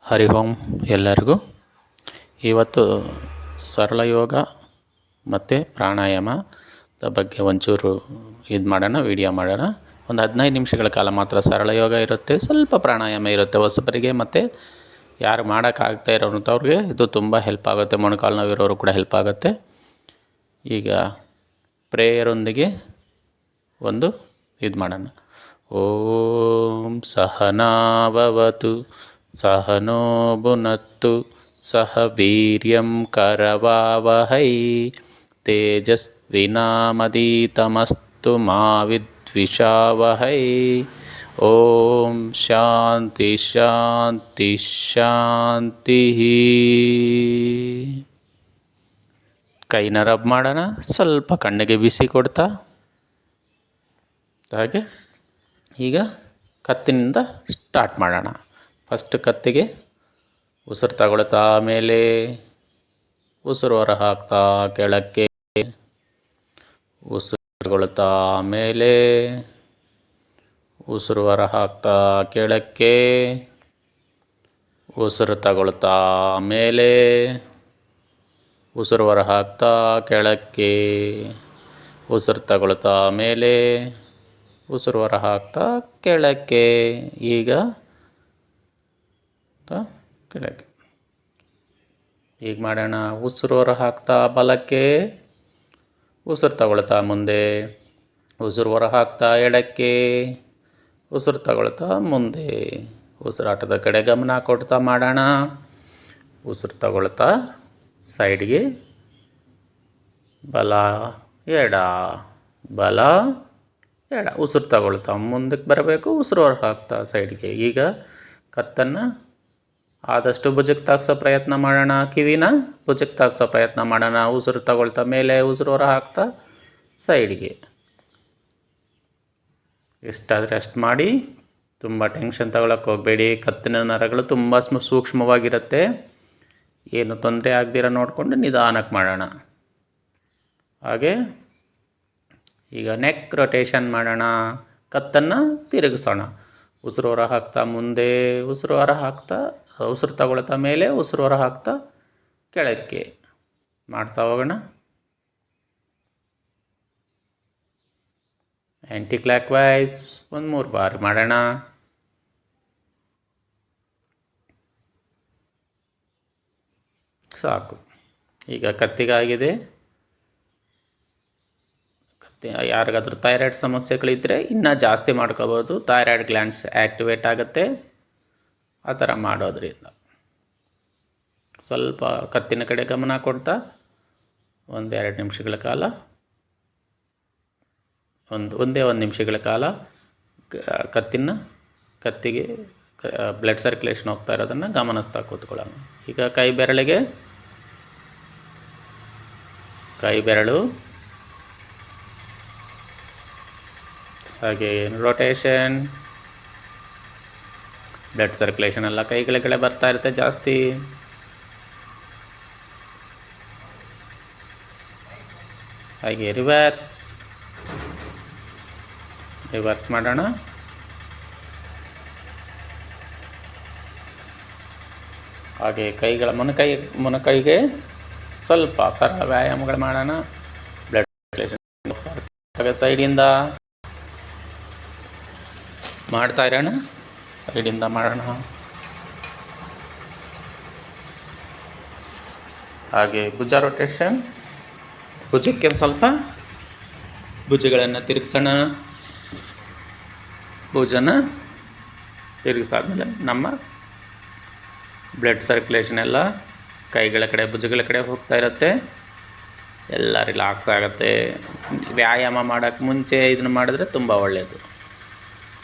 ಹರಿ ಓಂ ಎಲ್ಲರಿಗೂ. ಇವತ್ತು ಸರಳ ಯೋಗ ಮತ್ತು ಪ್ರಾಣಾಯಾಮದ ಬಗ್ಗೆ ಒಂಚೂರು ವಿಡಿಯೋ ಮಾಡೋಣ. ಒಂದು 15 ನಿಮಿಷಗಳ ಕಾಲ ಮಾತ್ರ ಸರಳ ಯೋಗ ಇರುತ್ತೆ, ಸ್ವಲ್ಪ ಪ್ರಾಣಾಯಾಮ ಇರುತ್ತೆ ಹೊಸಬರಿಗೆ, ಮತ್ತು ಯಾರು ಮಾಡೋಕ್ಕಾಗ್ತಾ ಇರೋಂಥವ್ರಿಗೆ ಇದು ತುಂಬ ಹೆಲ್ಪ್ ಆಗುತ್ತೆ. ಮೊಣಕಾಲು ನೋವಿರೋರು ಕೂಡ ಹೆಲ್ಪ್ ಆಗುತ್ತೆ. ಈಗ ಪ್ರೇಯರೊಂದಿಗೆ ಒಂದು ಮಾಡೋಣ. ಓಂ ಸಹನಾವವತು ಸಹನೋ ಭುನಕ್ತು ಸಹ ವೀರ್ಯಂ ಕರವಾವಹೈ ತೇಜಸ್ವಿನಾಮದೀತಮಸ್ತು ಮಾ ವಿದ್ವಿಷಾವಹೈ. ಓಂ ಶಾಂತಿ ಶಾಂತಿ ಶಾಂತಿ. ಕೈನ ರಬ್ ಮಾಡೋಣ, ಸ್ವಲ್ಪ ಕಣ್ಣಿಗೆ ಬಿಸಿ ಕೊಡ್ತಾ. ಹಾಗೆ ಈಗ ಕತ್ತಿನಿಂದ ಸ್ಟಾರ್ಟ್ ಮಾಡೋಣ. ಫಸ್ಟ್ ಕತ್ತಿಗೆ ಉಸಿರು ತಗೊಳ್ತಾ, ಮೇಲೆ ಉಸಿರು ಹೊರ ಹಾಕ್ತಾ ಕೆಳಕ್ಕೆ, ಉಸಿರು ತಗೊಳ್ತಾ ಮೇಲೆ ಉಸಿರು ಹೊರ ಹಾಕ್ತಾ ಕೆಳಕ್ಕೆ, ಉಸಿರು ತಗೊಳ್ತಾ ಮೇಲೆ ಉಸಿರು ಹೊರ ಹಾಕ್ತಾ ಕೆಳಕ್ಕೆ, ಉಸಿರು ತಗೊಳ್ತಾ ಮೇಲೆ ಉಸಿರು ಹೊರ ಹಾಕ್ತಾ ಕೆಳಕ್ಕೆ. ಈಗ ಕೆಳಕ್ಕೆ ಈಗ ಮಾಡೋಣ. ಉಸಿರು ಹೊರ ಹಾಕ್ತಾ ಬಲಕ್ಕೆ, ಉಸಿರು ತಗೊಳ್ತಾ ಮುಂದೆ, ಉಸಿರು ಹೊರ ಹಾಕ್ತಾ ಎಡಕ್ಕೆ, ಉಸಿರು ತಗೊಳ್ತಾ ಮುಂದೆ. ಉಸಿರಾಟದ ಕಡೆ ಗಮನ ಕೊಡ್ತಾ ಮಾಡೋಣ. ಉಸಿರು ತಗೊಳ್ತಾ ಸೈಡ್ಗೆ, ಬಲ ಎಡ ಬಲ ಎಡ. ಉಸಿರು ತಗೊಳ್ತಾ ಮುಂದಕ್ಕೆ ಬರಬೇಕು, ಉಸಿರು ಹೊರ ಹಾಕ್ತಾ ಸೈಡ್ಗೆ. ಈಗ ಕತ್ತನ್ನು ಆದಷ್ಟು ಭುಜಕ್ಕೆ ತಾಗ್ಸೋ ಪ್ರಯತ್ನ ಮಾಡೋಣ, ಕಿವಿನ ಭುಜಕ್ಕೆ ತಾಗ್ಸೋ ಪ್ರಯತ್ನ ಮಾಡೋಣ. ಉಸಿರು ತಗೊಳ್ತಾ ಮೇಲೆ, ಉಸಿರು ಹೊರ ಹಾಕ್ತಾ ಸೈಡ್ಗೆ. ಎಷ್ಟಾದರೆ ಅಷ್ಟು ಮಾಡಿ. ತುಂಬ ಟೆನ್ಷನ್ ತಗೊಳಕ್ಕೆ ಹೋಗಬೇಡಿ. ಕತ್ತಿನ ನರಗಳು ತುಂಬ ಸೂಕ್ಷ್ಮವಾಗಿರುತ್ತೆ. ಏನು ತೊಂದರೆ ಆಗದಿರ ನೋಡಿಕೊಂಡು ನಿಧಾನಕ್ಕೆ ಮಾಡೋಣ. ಹಾಗೆ ಈಗ ನೆಕ್ ರೊಟೇಷನ್ ಮಾಡೋಣ. ಕತ್ತನ್ನು ತಿರುಗಿಸೋಣ. ಉಸಿರು ಹೊರ ಹಾಕ್ತಾ ಮುಂದೆ, ಉಸಿರು ಹೊರ ಹಾಕ್ತಾ, ಉಸಿರು ತಗೊಳ್ತಾ ಮೇಲೆ, ಉಸಿರು ಹೊರ ಹಾಕ್ತಾ ಕೆಳಕ್ಕೆ ಮಾಡ್ತಾ ಹೋಗೋಣ. ಆ್ಯಂಟಿ ಕ್ಲಾಕ್ ವೈಸ್ ಒಂದು 3 ಬಾರಿ ಮಾಡೋಣ. ಸಾಕು. ಈಗ ಕತ್ತಿಗಾಗಿದೆ. ಯಾರಿಗಾದ್ರೂ ಥೈರಾಯ್ಡ್ ಸಮಸ್ಯೆಗಳಿದ್ದರೆ ಇನ್ನೂ ಜಾಸ್ತಿ ಮಾಡ್ಕೋಬೋದು. ಥೈರಾಯ್ಡ್ ಗ್ಲ್ಯಾಂಡ್ಸ್ ಆ್ಯಕ್ಟಿವೇಟ್ ಆಗುತ್ತೆ ಆ ಥರ ಮಾಡೋದ್ರಿಂದ. ಸ್ವಲ್ಪ ಕತ್ತಿನ ಕಡೆ ಗಮನ ಕೊಡ್ತಾ 1-2 ನಿಮಿಷಗಳ ಕಾಲ, ಒಂದೇ ನಿಮಿಷಗಳ ಕಾಲ ಕತ್ತಿಗೆ ಬ್ಲಡ್ ಸರ್ಕ್ಯುಲೇಷನ್ ಹೋಗ್ತಾ ಇರೋದನ್ನು ಗಮನಿಸ್ತಾ ಕೂತ್ಕೊಳ್ಳೋಣ. ಈಗ ಕೈ ಬೆರಳು ಹಾಗೆ ರೊಟೇಷನ್, ಬ್ಲಡ್ ಸರ್ಕ್ಯುಲೇಷನ್ ಎಲ್ಲ ಕೈಗಳ ಕಡೆ ಬರ್ತಾ ಇರುತ್ತೆ ಜಾಸ್ತಿ. ಹಾಗೆ ರಿವರ್ಸ್ ಮಾಡೋಣ. ಹಾಗೆ ಕೈಗಳ ಮೊನಕೈಗೆ ಸ್ವಲ್ಪ ಸರಳ ವ್ಯಾಯಾಮಗಳು ಮಾಡೋಣ. ಬ್ಲಡ್ ಸರ್ಕ್ಯುಲೇಷನ್ ಸೈಡಿಂದ ಮಾಡ್ತಾ ಇರೋಣ. ಸೈಡಿಂದ ಮಾಡೋಣ. ಹಾಗೆ ಭುಜ ರೊಟೇಷನ್, ಭುಜಕ್ಕೆ ಸ್ವಲ್ಪ ಭುಜಗಳನ್ನು ತಿರುಗಿಸೋಣ. ಭುಜನ ತಿರುಗಿಸಾದ್ಮೇಲೆ ನಮ್ಮ ಬ್ಲಡ್ ಸರ್ಕ್ಯುಲೇಷನ್ ಎಲ್ಲ ಕೈಗಳ ಕಡೆ ಭುಜಗಳ ಕಡೆ ಹೋಗ್ತಾ ಇರುತ್ತೆ. ಎಲ್ಲ ರಿಲ್ಯಾಕ್ಸ್ ಆಗುತ್ತೆ. ವ್ಯಾಯಾಮ ಮಾಡೋಕ್ಕೆ ಮುಂಚೆ ಇದನ್ನು ಮಾಡಿದ್ರೆ ತುಂಬ ಒಳ್ಳೆಯದು.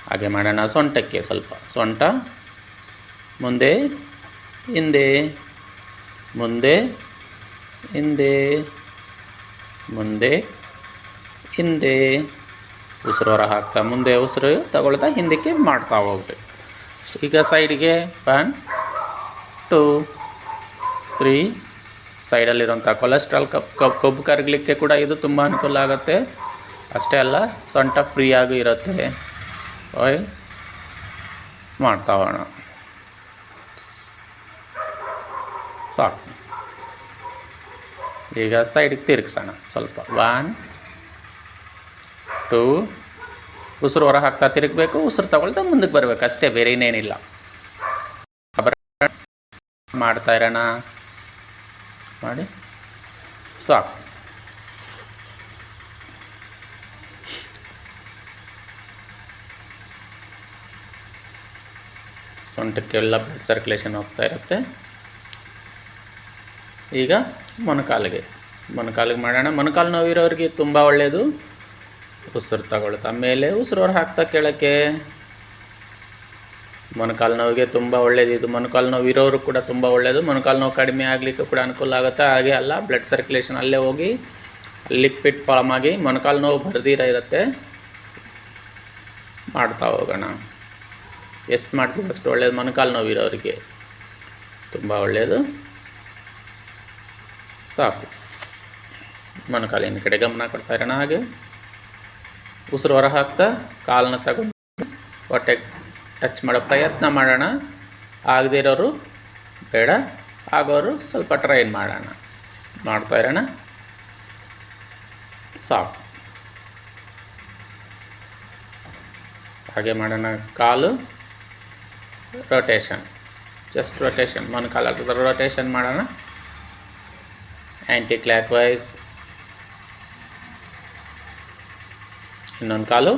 ಹಾಗೆ ಮಾಡೋಣ. ಸೊಂಟಕ್ಕೆ ಸ್ವಲ್ಪ, ಸೊಂಟ ಮುಂದೆ ಹಿಂದೆ, ಮುಂದೆ ಹಿಂದೆ, ಮುಂದೆ ಹಿಂದೆ. ಉಸಿರು ಹೊರ ಹಾಕ್ತಾ ಮುಂದೆ, ಉಸಿರು ತಗೊಳ್ತಾ ಹಿಂದಕ್ಕೆ ಮಾಡ್ತಾ ಹೋಗ್ಬೇಕು. ಈಗ ಸೈಡಿಗೆ 1 2 3. ಸೈಡಲ್ಲಿರೋಂಥ ಕೊಲೆಸ್ಟ್ರಾಲ್ ಕೊಬ್ಬು ಕರಗಲಿಕ್ಕೆ ಕೂಡ ಇದು ತುಂಬ ಅನುಕೂಲ ಆಗುತ್ತೆ. ಅಷ್ಟೇ ಅಲ್ಲ, ಸೊಂಟ ಫ್ರೀಯಾಗೂ ಇರುತ್ತೆ. ಮಾಡ್ತಾ ಹೋಗೋಣ. ಸಾಕು. ಈಗ ಸೈಡಿಗೆ ತಿರುಗಿಸೋಣ ಸ್ವಲ್ಪ. 1 2 ಉಸಿರು ಹೊರ ಹಾಕ್ತಾ ತಿರುಗಬೇಕು, ಉಸಿರು ತಗೊಳ್ತಾ ಮುಂದಕ್ಕೆ ಬರಬೇಕು ಅಷ್ಟೇ, ಬೇರೆ ಇನ್ನೇನಿಲ್ಲ. ಮಾಡ್ತಾ ಇರೋಣ, ಮಾಡಿ ಸಾಕು. ಸೊಂಟಕ್ಕೆಲ್ಲ ಬ್ಲಡ್ ಸರ್ಕ್ಯುಲೇಷನ್ ಹೋಗ್ತಾ ಇರುತ್ತೆ. ಈಗ ಮೊಣಕಾಲಿಗೆ ಮಾಡೋಣ. ಮೊಣಕಾಲು ನೋವಿರೋರಿಗೆ ತುಂಬ ಒಳ್ಳೆಯದು. ಉಸಿರು ತಗೊಳ್ತಾ ಮೇಲೆ ಉಸಿರು ಹೊರ ಹಾಕ್ತಾ ಕೆಳಕ್ಕೆ. ಮೊಣಕಾಲು ನೋವಿಗೆ ತುಂಬ ಒಳ್ಳೆಯದು ಇದು. ಮೊಣಕಾಲು ನೋವು ಇರೋರು ಕೂಡ ತುಂಬ ಒಳ್ಳೆಯದು. ಮೊಣಕಾಲು ನೋವು ಕಡಿಮೆ ಆಗಲಿಕ್ಕೆ ಕೂಡ ಅನುಕೂಲ ಆಗುತ್ತೆ. ಹಾಗೆ ಅಲ್ಲ, ಬ್ಲಡ್ ಸರ್ಕ್ಯುಲೇಷನ್ ಅಲ್ಲೇ ಹೋಗಿ ಲಿಕ್ವಿಡ್ ಫಾರ್ಮ್ ಆಗಿ ಮೊಣಕಾಲು ನೋವು ಬರ್ದಿರ ಇರುತ್ತೆ. ಮಾಡ್ತಾ ಹೋಗೋಣ. ಎಷ್ಟು ಮಾಡ್ತೀವಿ ಅಷ್ಟು ಒಳ್ಳೆಯದು. ಮೊಣಕಾಲು ನೋವು ಇರೋರಿಗೆ ತುಂಬ ಒಳ್ಳೆಯದು. ಸಾಕು. ಮೊಣಕಾಲಿನ ಕಡೆ ಗಮನ ಕೊಡ್ತಾ ಇರೋಣ. ಹಾಗೆ ಉಸಿರು ಹೊರ ಹಾಕ್ತಾ ಕಾಲನ್ನ ತಗೊಂಡು ಹೊಟ್ಟೆಗೆ ಟಚ್ ಮಾಡೋ ಪ್ರಯತ್ನ ಮಾಡೋಣ. ಆಗದೇ ಇರೋರು ಬೇಡ, ಆಗೋರು ಸ್ವಲ್ಪ ಟ್ರೈನ್ ಮಾಡೋಣ. ಮಾಡ್ತಾ ಇರೋಣ. ಸಾಕು. ಹಾಗೆ ಮಾಡೋಣ. ಕಾಲು ರೊಟೇಷನ್, ಜಸ್ಟ್ ರೊಟೇಷನ್, ಮೊಣಕಾಲ ರೊಟೇಷನ್ ಮಾಡೋಣ. Anti clockwise. ಇನ್ನೊಂದು ಕಾಲು.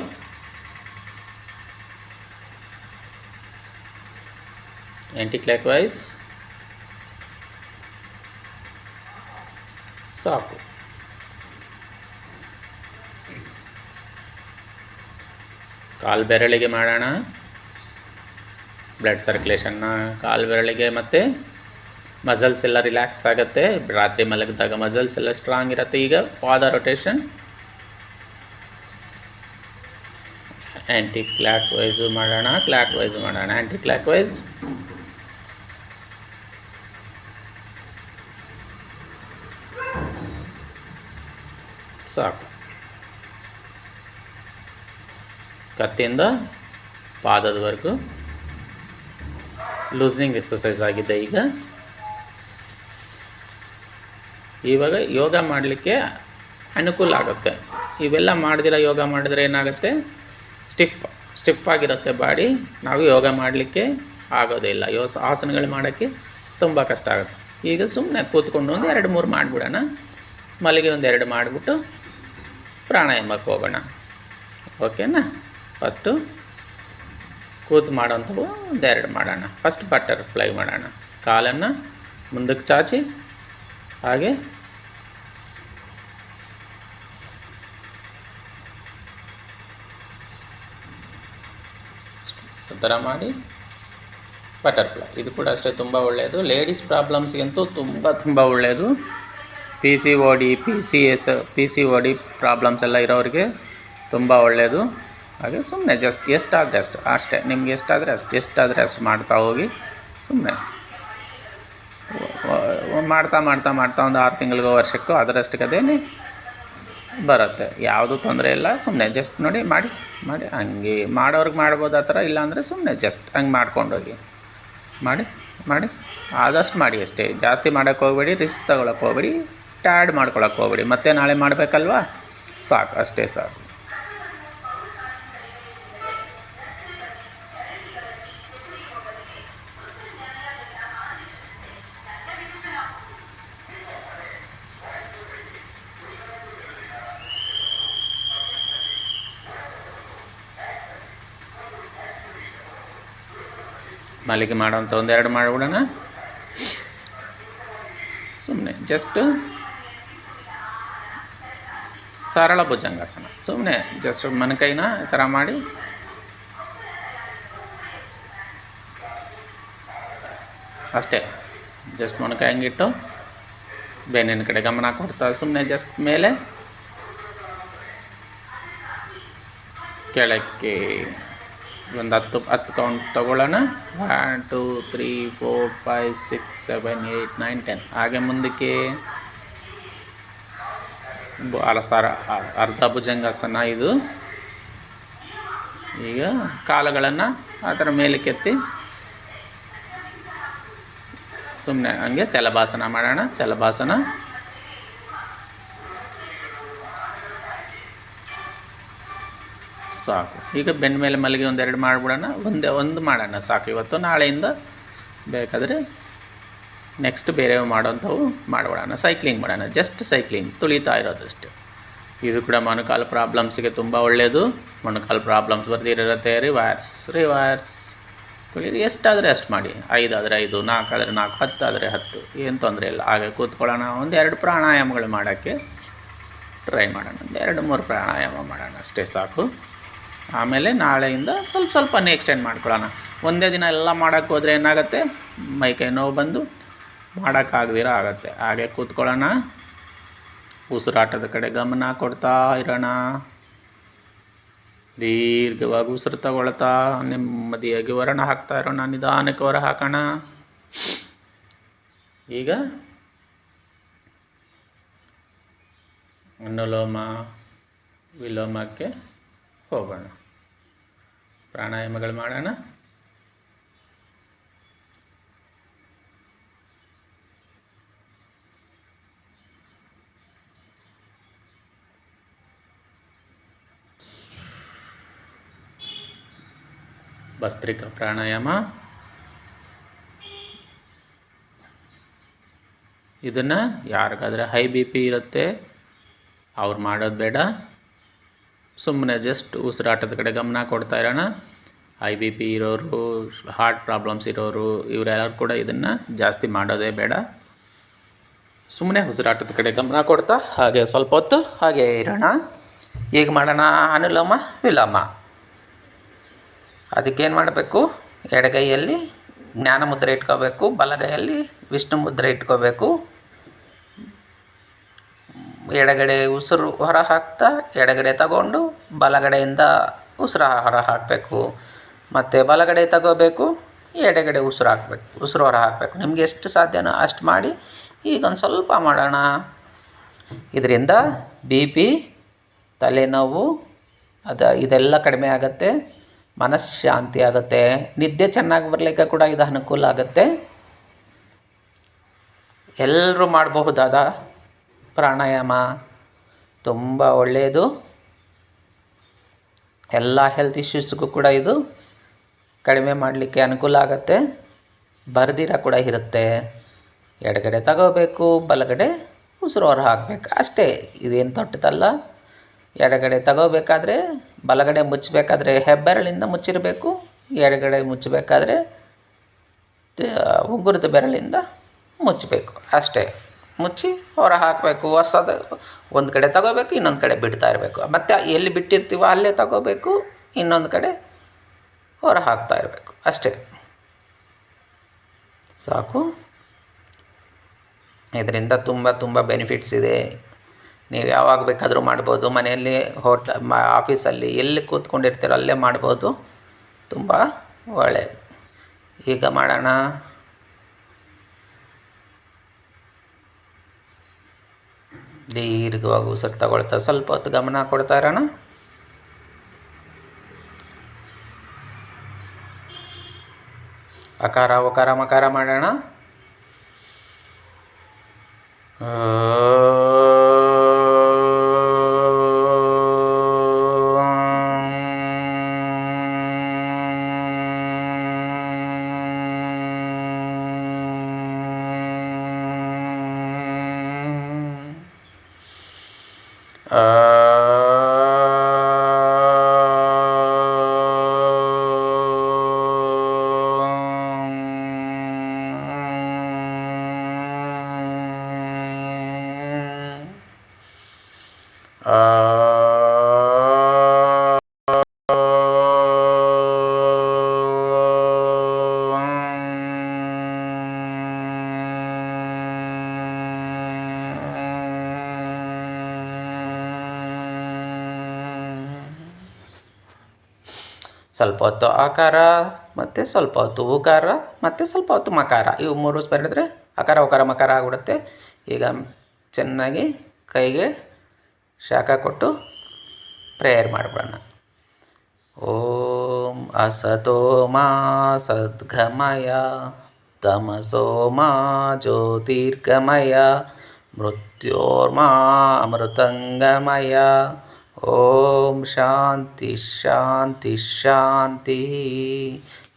ಆ್ಯಂಟಿ ಕ್ಲಾಕ್ ವೈಸ್. ಸಾಕು. ಕಾಲು ಬೆರಳಿಗೆ ಮಾಡೋಣ. ಬ್ಲಡ್ ಸರ್ಕ್ಯುಲೇಷನ್ನ ಕಾಲು ಬೆರಳಿಗೆ, ಮತ್ತು ಮಸಲ್ಸ್ ಎಲ್ಲ ರಿಲ್ಯಾಕ್ಸ್ ಆಗುತ್ತೆ. ರಾತ್ರಿ ಮಲಗಿದಾಗ ಮಸಲ್ಸ್ ಎಲ್ಲ ಸ್ಟ್ರಾಂಗ್ ಇರುತ್ತೆ. ಈಗ ಪಾದ ರೊಟೇಷನ್. ಆ್ಯಂಟಿ ಕ್ಲಾಕ್ ವೈಸು ಮಾಡೋಣ, ಕ್ಲಾಕ್ ವೈಸು ಮಾಡೋಣ. Anti clockwise. ಸಾಕು. ಕತ್ತಿಂದ ಪಾದದವರೆಗೂ ಲೂಸ್ನಿಂಗ್ ಎಕ್ಸಸೈಸ್ ಆಗಿದೆ. ಇವಾಗ ಯೋಗ ಮಾಡಲಿಕ್ಕೆ ಅನುಕೂಲ ಆಗುತ್ತೆ. ಇವೆಲ್ಲ ಮಾಡ್ದಿರ ಯೋಗ ಮಾಡಿದ್ರೆ ಏನಾಗುತ್ತೆ, ಸ್ಟಿಫ್ ಆಗಿರುತ್ತೆ ಬಾಡಿ. ನಾವು ಯೋಗ ಮಾಡಲಿಕ್ಕೆ ಆಗೋದಿಲ್ಲ. ಆಸನಗಳು ಮಾಡೋಕ್ಕೆ ತುಂಬ ಕಷ್ಟ ಆಗುತ್ತೆ. ಈಗ ಸುಮ್ಮನೆ ಕೂತ್ಕೊಂಡು ಒಂದು 2-3 ಮಾಡಿಬಿಡೋಣ. ಮಲಗಿ ಒಂದು 2 ಮಾಡಿಬಿಟ್ಟು ಪ್ರಾಣಾಯಾಮಕ್ಕೆ ಹೋಗೋಣ. ಓಕೆನಾ? ಫಸ್ಟು ಕೂತು ಮಾಡೋಂಥವು ಒಂದು 2 ಮಾಡೋಣ. ಫಸ್ಟ್ ಬಟರ್ಫ್ಲೈ ಮಾಡೋಣ. ಕಾಲನ್ನು ಮುಂದಕ್ಕೆ ಚಾಚಿ ಹಾಗೆ ಥರ ಮಾಡಿ ಬಟರ್ಫ್ಲೈ. ಇದು ಕೂಡ ಅಷ್ಟೇ ತುಂಬ ಒಳ್ಳೆಯದು. ಲೇಡೀಸ್ ಪ್ರಾಬ್ಲಮ್ಸ್ಗಂತೂ ತುಂಬ ಒಳ್ಳೆಯದು. PCOD PCOD ಪ್ರಾಬ್ಲಮ್ಸ್ ಎಲ್ಲ ಇರೋರಿಗೆ ತುಂಬ ಒಳ್ಳೆಯದು. ಹಾಗೆ ಸುಮ್ಮನೆ ಜಸ್ಟ್ ಎಷ್ಟಾದರೆ ಅಷ್ಟು ಅಷ್ಟೇ. ನಿಮ್ಗೆ ಎಷ್ಟಾದರೆ ಅಷ್ಟು ಮಾಡ್ತಾ ಹೋಗಿ. ಸುಮ್ಮನೆ ಮಾಡ್ತಾ ಒಂದು 6 ತಿಂಗಳಿಗೋ ವರ್ಷಕ್ಕೋ ಅದರಷ್ಟಕ್ಕೆ ಅದೇನೇ ಬರುತ್ತೆ. ಯಾವುದೂ ತೊಂದರೆ ಇಲ್ಲ. ಸುಮ್ಮನೆ ಜಸ್ಟ್ ನೋಡಿ ಮಾಡಿ ಹಂಗೆ ಮಾಡೋರ್ಗೆ ಮಾಡ್ಬೋದು ಆ ಥರ. ಇಲ್ಲಾಂದರೆ ಸುಮ್ಮನೆ ಜಸ್ಟ್ ಹಂಗೆ ಮಾಡ್ಕೊಂಡೋಗಿ ಮಾಡಿ ಆದಷ್ಟು ಮಾಡಿ ಅಷ್ಟೇ. ಜಾಸ್ತಿ ಮಾಡೋಕ್ಕೆ ಹೋಗ್ಬೇಡಿ, ರಿಸ್ಕ್ ತಗೊಳಕ್ಕೆ ಹೋಗ್ಬೇಡಿ, ಟಯರ್ಡ್ ಮಾಡ್ಕೊಳಕ್ಕೆ ಹೋಗ್ಬೇಡಿ. ಮತ್ತೆ ನಾಳೆ ಮಾಡಬೇಕಲ್ವಾ? ಸಾಕು, ಅಷ್ಟೇ ಸಾಕು. ಮಲಿಗೆ ಮಾಡೋಂಥ ಒಂದು 2 ಮಾಡಿಬಿಡೋಣ. ಸುಮ್ಮನೆ ಜಸ್ಟ್ ಸರಳ ಭುಜಂಗಾಸನ. ಸುಮ್ಮನೆ ಜಸ್ಟ್ ಮೊಣಕೈನ ಈ ಥರ ಮಾಡಿ ಅಷ್ಟೇ. ಜಸ್ಟ್ ಮೊಣಕೈ ಹಂಗಿಟ್ಟು ಬೆನ್ನಿನ ಕಡೆ ಗಮನ ಕೊಡ್ತಾ ಸುಮ್ಮನೆ ಜಸ್ಟ್ ಮೇಲೆ ಕೆಳಕ್ಕೆ ಒಂದು 10 ಕೌಂಟ್ ತೊಗೊಳ್ಳೋಣ. 1 2 3 4 5 6 7 8 9 10. ಹಾಗೆ ಮುಂದಕ್ಕೆ ಅರ್ಧ ಭುಜಂಗಾಸನ ಇದು. ಈಗ ಕಾಲುಗಳನ್ನು ಆ ಥರ ಮೇಲೆ ಕೆತ್ತಿ ಸುಮ್ಮನೆ ಹಂಗೆ ಶಲಭಾಸನ ಮಾಡೋಣ. ಶಲಭಾಸನ. ಸಾಕು. ಈಗ ಬೆನ್ನ ಮೇಲೆ ಮಲಗಿ ಒಂದೆರಡು ಮಾಡಿಬಿಡೋಣ. ಒಂದು ಮಾಡೋಣ ಸಾಕು ಇವತ್ತು. ನಾಳೆಯಿಂದ ಬೇಕಾದರೆ ನೆಕ್ಸ್ಟ್ ಬೇರೆ ಮಾಡೋಂಥವು ಮಾಡಿಬಿಡೋಣ. ಸೈಕ್ಲಿಂಗ್ ಮಾಡೋಣ, ಜಸ್ಟ್ ಸೈಕ್ಲಿಂಗ್, ತುಳಿತಾ ಇರೋದಷ್ಟೇ. ಇದು ಕೂಡ ಮೊಣಕಾಲು ಪ್ರಾಬ್ಲಮ್ಸಿಗೆ ತುಂಬ ಒಳ್ಳೆಯದು. ಮೊಣಕಾಲು ಪ್ರಾಬ್ಲಮ್ಸ್ ಬರ್ದಿರುತ್ತೆ, ರಿವರ್ಸ್ ತುಳಿರಿ. ಎಷ್ಟಾದರೆ ಅಷ್ಟು ಮಾಡಿ. 5 ಆದರೆ 5, 4 ಆದರೆ 4, 10 ಆದರೆ 10, ಏನು ತೊಂದರೆ ಇಲ್ಲ. ಹಾಗೆ ಕೂತ್ಕೊಳ್ಳೋಣ. 1-2 ಪ್ರಾಣಾಯಾಮಗಳು ಮಾಡೋಕ್ಕೆ ಟ್ರೈ ಮಾಡೋಣ. 2-3 ಪ್ರಾಣಾಯಾಮ ಮಾಡೋಣ ಅಷ್ಟೇ ಸಾಕು. ಆಮೇಲೆ ನಾಳೆಯಿಂದ ಸ್ವಲ್ಪನೇ ಎಕ್ಸ್ಟೆಂಡ್ ಮಾಡ್ಕೊಳ್ಳೋಣ. ಒಂದೇ ದಿನ ಎಲ್ಲ ಮಾಡೋಕ್ಕೆ ಹೋದರೆ ಏನಾಗುತ್ತೆ, ಮೈಕೈ ನೋವು ಬಂದು ಮಾಡೋಕ್ಕಾಗದಿರ ಆಗುತ್ತೆ. ಹಾಗೆ ಕೂತ್ಕೊಳ್ಳೋಣ. ಉಸಿರಾಟದ ಕಡೆ ಗಮನ ಕೊಡ್ತಾ ಇರೋಣ. ದೀರ್ಘವಾಗಿ ಉಸಿರು ತಗೊಳ್ತಾ ನೆಮ್ಮದಿಯಾಗಿ ಹೊರಣ ಹಾಕ್ತಾ ಇರೋಣ. ನಿಧಾನಕ್ಕೆ ಹೊರ ಹಾಕೋಣ. ಈಗ ಅನುಲೋಮ ವಿಲೋಮಕ್ಕೆ ಹೋಗೋಣ. ಪ್ರಾಣಾಯಾಮಗಳು ಮಾಡೋಣ. ಭಸ್ತ್ರಿಕಾ ಪ್ರಾಣಾಯಾಮ. ಇದನ್ನು ಯಾರಿಗಾದರೆ ಹೈ ಬಿ ಪಿ ಇರುತ್ತೆ ಅವ್ರು ಮಾಡೋದು ಬೇಡ. ಸುಮ್ಮನೆ ಜಸ್ಟ್ ಉಸಿರಾಟದ ಕಡೆ ಗಮನ ಕೊಡ್ತಾ ಇರೋಣ. ಹೈ ಬಿ ಪಿ ಇರೋರು, ಹಾರ್ಟ್ ಪ್ರಾಬ್ಲಮ್ಸ್ ಇರೋರು, ಇವರೆಲ್ಲರೂ ಕೂಡ ಇದನ್ನು ಜಾಸ್ತಿ ಮಾಡೋದೇ ಬೇಡ. ಸುಮ್ಮನೆ ಉಸಿರಾಟದ ಕಡೆ ಗಮನ ಕೊಡ್ತಾ ಹಾಗೆ ಸ್ವಲ್ಪ ಹೊತ್ತು ಹಾಗೆ ಇರೋಣ. ಈಗ ಮಾಡೋಣ ಅನುಲೋಮ ವಿಲೋಮ. ಅದಕ್ಕೇನು ಮಾಡಬೇಕು, ಎಡಗೈಯಲ್ಲಿ ಜ್ಞಾನ ಮುದ್ರೆ ಇಟ್ಕೋಬೇಕು, ಬಲಗೈಯಲ್ಲಿ ವಿಷ್ಣು ಮುದ್ರೆ ಇಟ್ಕೋಬೇಕು. ಎಡಗಡೆ ಉಸಿರು ಹೊರ ಹಾಕ್ತಾ ಎಡಗಡೆ ತಗೊಂಡು ಬಲಗಡೆಯಿಂದ ಉಸಿರು ಹೊರ ಹಾಕಬೇಕು. ಮತ್ತು ಬಲಗಡೆ ತಗೋಬೇಕು, ಎಡಗಡೆ ಉಸಿರು ಹೊರ ಹಾಕಬೇಕು. ನಿಮಗೆ ಎಷ್ಟು ಸಾಧ್ಯನೋ ಅಷ್ಟು ಮಾಡಿ. ಈಗ ಒಂದು ಸ್ವಲ್ಪ ಮಾಡೋಣ. ಇದರಿಂದ ಬಿ ಪಿ, ತಲೆನೋವು ಇದೆಲ್ಲ ಕಡಿಮೆ ಆಗುತ್ತೆ. ಮನಃಶಾಂತಿ ಆಗುತ್ತೆ. ನಿದ್ದೆ ಚೆನ್ನಾಗಿ ಬರಲಿಕ್ಕೆ ಕೂಡ ಇದು ಅನುಕೂಲ ಆಗುತ್ತೆ. ಎಲ್ಲರೂ ಮಾಡಬಹುದಾದ ಪ್ರಾಣಾಯಾಮ, ತುಂಬ ಒಳ್ಳೆಯದು. ಎಲ್ಲ ಹೆಲ್ತ್ ಇಶ್ಯೂಸ್ಗೂ ಕೂಡ ಇದು ಕಡಿಮೆ ಮಾಡಲಿಕ್ಕೆ ಅನುಕೂಲ ಆಗುತ್ತೆ. ಬರ್ದಿರ ಕೂಡ ಇರುತ್ತೆ. ಎಡಗಡೆ ತಗೋಬೇಕು, ಬಲಗಡೆ ಉಸಿರು ಹೊರ ಹಾಕಬೇಕು ಅಷ್ಟೇ. ಇದೇನು ತೊಟ್ಟದಲ್ಲ. ಎಡಗಡೆ ತಗೋಬೇಕಾದ್ರೆ ಬಲಗಡೆ ಮುಚ್ಚಬೇಕಾದ್ರೆ ಹೆಬ್ಬೆರಳಿಂದ ಮುಚ್ಚಿರಬೇಕು. ಎಡಗಡೆ ಮುಚ್ಚಬೇಕಾದ್ರೆ ಉಗುರದ ಬೆರಳಿಂದ ಮುಚ್ಚಬೇಕು ಅಷ್ಟೇ. ಮುಚ್ಚಿ ಹೊರ ಹಾಕಬೇಕು. ಹೊಸದು ಒಂದು ಕಡೆ ತಗೋಬೇಕು, ಇನ್ನೊಂದು ಕಡೆ ಬಿಡ್ತಾ ಇರಬೇಕು. ಮತ್ತು ಎಲ್ಲಿ ಬಿಟ್ಟಿರ್ತೀವೋ ಅಲ್ಲೇ ತಗೋಬೇಕು, ಇನ್ನೊಂದು ಕಡೆ ಹೊರ ಹಾಕ್ತಾ ಇರಬೇಕು ಅಷ್ಟೇ ಸಾಕು. ಇದರಿಂದ ತುಂಬ ಬೆನಿಫಿಟ್ಸ್ ಇದೆ. ನೀವು ಯಾವಾಗ ಬೇಕಾದರೂ ಮಾಡ್ಬೋದು. ಮನೆಯಲ್ಲಿ, ಆಫೀಸಲ್ಲಿ ಎಲ್ಲಿ ಕೂತ್ಕೊಂಡಿರ್ತೀರೋ ಅಲ್ಲೇ ಮಾಡ್ಬೋದು. ತುಂಬ ಒಳ್ಳೆಯದು. ಈಗ ಮಾಡೋಣ. ದೀರ್ಘವಾಗಿ ಉಸಿರು ತಗೊಳ್ತಾ ಸ್ವಲ್ಪ ಹೊತ್ತು ಗಮನ ಕೊಡ್ತಾ ಇರೋಣ. ಅಕಾರ ಉಕಾರ ಮಕಾರ ಮಾಡೋಣ. ಸ್ವಲ್ಪ ಹೊತ್ತು ಆಕಾರ, ಮತ್ತು ಸ್ವಲ್ಪ ಹೊತ್ತು ಉಕಾರ, ಮತ್ತು ಸ್ವಲ್ಪ ಹೊತ್ತು ಮಕಾರ. ಇವು 3 ಬರೆದ್ರೆ ಅಕಾರ ಉಕಾರ ಮಕಾರ ಆಗಿಬಿಡುತ್ತೆ. ಈಗ ಚೆನ್ನಾಗಿ ಕೈಗೆ ಶಾಖ ಕೊಟ್ಟು ಪ್ರೇಯರ್ ಮಾಡಿಬಿಡೋಣ. ಓಂ ಅಸತೋ ಮಾ ಸದ್ಗಮಯ ತಮಸೋ ಮಾ ಜ್ಯೋತಿರ್ಗಮಯ ಮೃತ್ಯೋರ್ಮಾ ಅಮೃತಂಗಮಯ. ಓಂ ಶಾಂತಿ ಶಾಂತಿ ಶಾಂತಿ.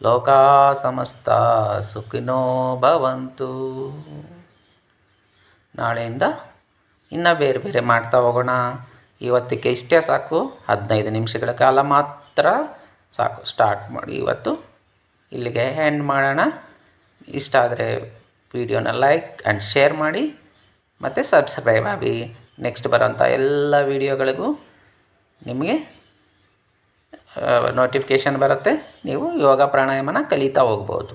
ಲೋಕಾ ಸಮಸ್ತ ಸುಖಿನೋ ಭವಂತು. ನಾಳೆಯಿಂದ ಇನ್ನು ಬೇರೆ ಬೇರೆ ಮಾಡ್ತಾ ಹೋಗೋಣ. ಇವತ್ತಿಗೆ ಇಷ್ಟೇ ಸಾಕು, 15 ನಿಮಿಷಗಳ ಕಾಲ ಮಾತ್ರ ಸಾಕು. ಸ್ಟಾರ್ಟ್ ಮಾಡಿ ಇವತ್ತು ಇಲ್ಲಿಗೆ ಎಂಡ್ ಮಾಡೋಣ. ಇಷ್ಟ ಆದರೆ ವಿಡಿಯೋನ ಲೈಕ್ ಆ್ಯಂಡ್ ಶೇರ್ ಮಾಡಿ ಮತ್ತು ಸಬ್ಸ್ಕ್ರೈಬ್ ಆಗಿ. ನೆಕ್ಸ್ಟ್ ಬರೋಂಥ ಎಲ್ಲ ವಿಡಿಯೋಗಳಿಗೂ ನಿಮಗೆ ನೋಟಿಫಿಕೇಷನ್ ಬರುತ್ತೆ. ನೀವು ಯೋಗ ಪ್ರಾಣಾಯಾಮನ ಕಲಿತಾ ಹೋಗ್ಬೋದು.